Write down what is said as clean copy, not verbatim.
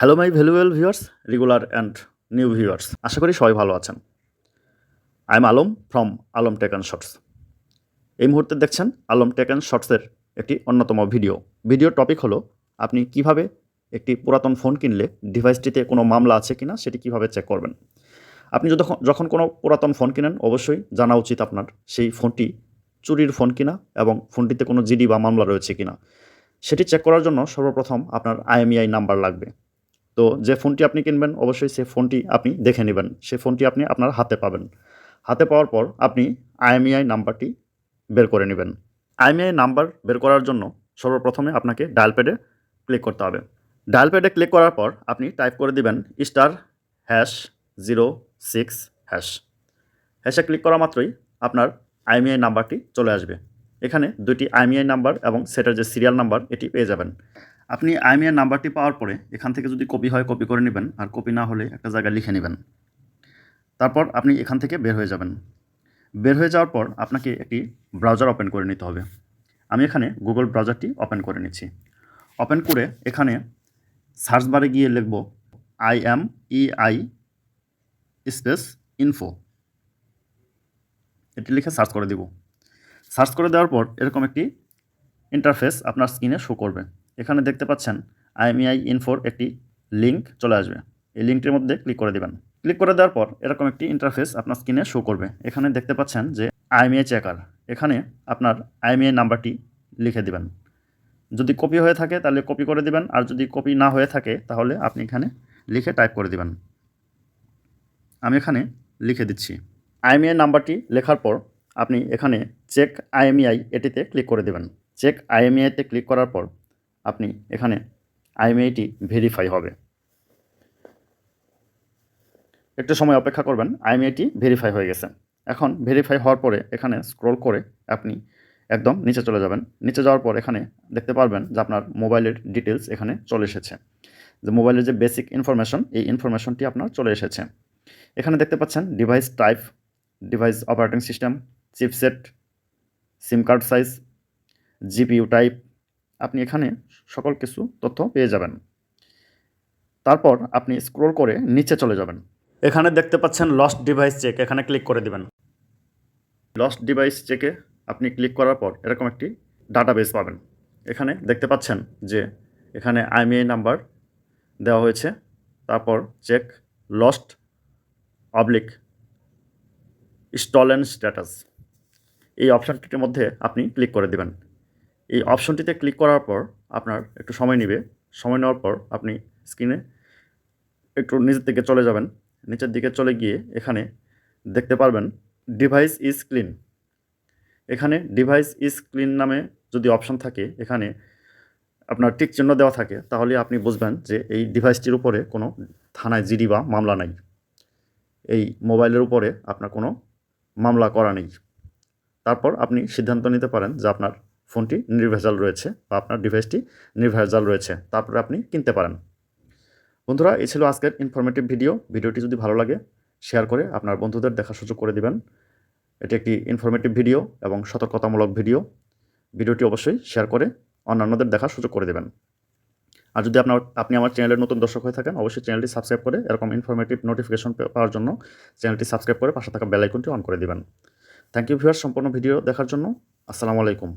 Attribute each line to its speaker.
Speaker 1: Hello my valuable viewers, regular and new viewers. আশা করি সবাই ভালো আছেন। I am Alam from Alam tech and shorts. এই মুহূর্তে দেখছেন আলম টেক অ্যান্ড শর্টসের একটি অন্যতম ভিডিও। ভিডিওর টপিক হলো আপনি কিভাবে একটি পুরাতন ফোন কিনলে ডিভাইসটিতে কোনো মামলা আছে কিনা সেটি কিভাবে চেক করবেন। আপনি যখন কোনো পুরাতন ফোন কিনেন অবশ্যই জানা উচিত আপনার সেই ফোনটি চুরির ফোন কিনা এবং ফোনটিতে কোনো জিডি বা মামলা রয়েছে কিনা। সেটি চেক করার জন্য সর্বপ্রথম আপনার আইএমইআই নাম্বার লাগবে। তো যে ফোনটি আপনি কিনবেন অবশ্যই সে ফোনটি আপনি দেখে নেবেন। সে ফোনটি আপনি আপনার হাতে পাবেন। হাতে পাওয়ার পর আপনি আইএমইআই নাম্বারটি বের করে নেবেন। আইএমইআই নাম্বার বের করার জন্য সর্বপ্রথমে আপনাকে ডায়াল প্যাডে ক্লিক করতে হবে। ডায়াল প্যাডে ক্লিক করার পর আপনি টাইপ করে দিবেন *#06#। হ্যাশে ক্লিক করা মাত্রই আপনার আইএমইআই নাম্বারটি চলে আসবে। এখানে দুটি আইএমইআই নাম্বার এবং সেটার যে সিরিয়াল নাম্বার এটি পেয়ে যাবেন। আপনি আইএমইআই নাম্বারটি পাওয়ার পরে এখান থেকে যদি কপি হয় কপি করে নেবেন, আর কপি না হলে একটা জায়গায় লিখে নেবেন। তারপর আপনি এখান থেকে বের হয়ে যাবেন। বের হয়ে যাওয়ার পর আপনাকে একটি ব্রাউজার ওপেন করে নিতে হবে। আমি এখানে গুগল ব্রাউজারটি ওপেন করে নিচ্ছি। ওপেন করে এখানে সার্চ বারে গিয়ে লিখব IMEI স্পেস ইনফো। এটি লিখে সার্চ করে দিব। সার্চ করে দেওয়ার পর এরকম একটি ইন্টারফেস আপনার স্ক্রিনে শো করবে। এখানে দেখতে পাচ্ছেন IMEI ইনফোর একটি লিঙ্ক চলে আসবে। এই লিঙ্কটির মধ্যে ক্লিক করে দেবেন। ক্লিক করে দেওয়ার পর এরকম একটি ইন্টারফেস আপনার স্ক্রিনে শো করবে। এখানে দেখতে পাচ্ছেন যে IMEI চেকার। এখানে আপনার IMEI নাম্বারটি লিখে দিবেন। যদি কপি হয়ে থাকে তাহলে কপি করে দিবেন, আর যদি কপি না হয়ে থাকে তাহলে আপনি এখানে লিখে টাইপ করে দিবেন। আমি এখানে লিখে দিচ্ছি। IMEI নাম্বারটি লেখার পর আপনি এখানে চেক IMEI এটিতে ক্লিক করে দেবেন। চেক IMEI-তে ক্লিক করার পর আপনি এখানে IMEI-টি ভেরিফাই হবে। একটু সময় অপেক্ষা করবেন। IMEI-টি ভেরিফাই হয়ে গেছে। এখন ভেরিফাই হওয়ার পরে এখানে স্ক্রল করে আপনি একদম নিচে চলে যাবেন। নিচে যাওয়ার পর এখানে দেখতে পারবেন যে আপনার মোবাইলের ডিটেলস এখানে চলে এসেছে। যে মোবাইলের যে বেসিক ইনফরমেশন, এই ইনফরমেশনটি আপনার চলে এসেছে। এখানে দেখতে পাচ্ছেন device type, device operating system, chipset, সিম কার্ড সাইজ, জিপিইউ টাইপ। আপনি এখানে সকল কিছু তথ্য পেয়ে যাবেন। তারপর আপনি স্ক্রল করে নিচে চলে যাবেন। এখানে দেখতে পাচ্ছেন লস্ট ডিভাইস চেক, এখানে ক্লিক করে দিবেন। লস্ট ডিভাইস চেকে আপনি ক্লিক করার পর এরকম একটি ডাটাবেস পাবেন। এখানে দেখতে পাচ্ছেন যে এখানে IMEI নাম্বার দেওয়া হয়েছে, তারপর check lost oblique stolen status. এই অপশানটির মধ্যে আপনি ক্লিক করে দেবেন। এই অপশনটিতে ক্লিক করার পর আপনার একটু সময় নেবে। সময় নেওয়ার পর আপনি স্ক্রিনে একটু নিচের দিকে চলে যাবেন। নিচের দিকে চলে গিয়ে এখানে দেখতে পারবেন ডিভাইস ইজ ক্লিন। এখানে ডিভাইস ইজ ক্লিন নামে যদি অপশন থাকে, এখানে আপনার টিক চিহ্ন দেওয়া থাকে, তাহলে আপনি বুঝবেন যে এই ডিভাইসটির উপরে কোনো থানায় জিডি বা মামলা নাই। এই মোবাইলের উপরে আপনার কোনো মামলা করা নেই। তারপর আপনি সিদ্ধান্ত নিতে পারেন যে আপনার ফোনটি নির্ভেজাল রয়েছে বা আপনার ডিভাইসটি নির্ভেজাল রয়েছে, তারপরে আপনি কিনতে পারেন। বন্ধুরা, এই ছিল আজকের ইনফরমেটিভ ভিডিও। ভিডিওটি যদি ভালো লাগে শেয়ার করে আপনার বন্ধুদের দেখার সুযোগ করে দিবেন। এটি একটি ইনফরমেটিভ ভিডিও এবং সতর্কতামূলক ভিডিও। ভিডিওটি অবশ্যই শেয়ার করে অন্যান্যদের দেখার সুযোগ করে দেবেন। আর যদি আপনি আমার চ্যানেলের নতুন দর্শক হয়ে থাকেন, অবশ্যই চ্যানেলটি সাবস্ক্রাইব করে এরকম ইনফরমেটিভ নোটিফিকেশন পাওয়ার জন্য চ্যানেলটি সাবস্ক্রাইব করে পাশে থাকা বেল আইকনটি অন করে দিবেন। থ্যাংক ইউ ভিউয়ার্স সম্পূর্ণ ভিডিও দেখার জন্য। আসসালামু আলাইকুম।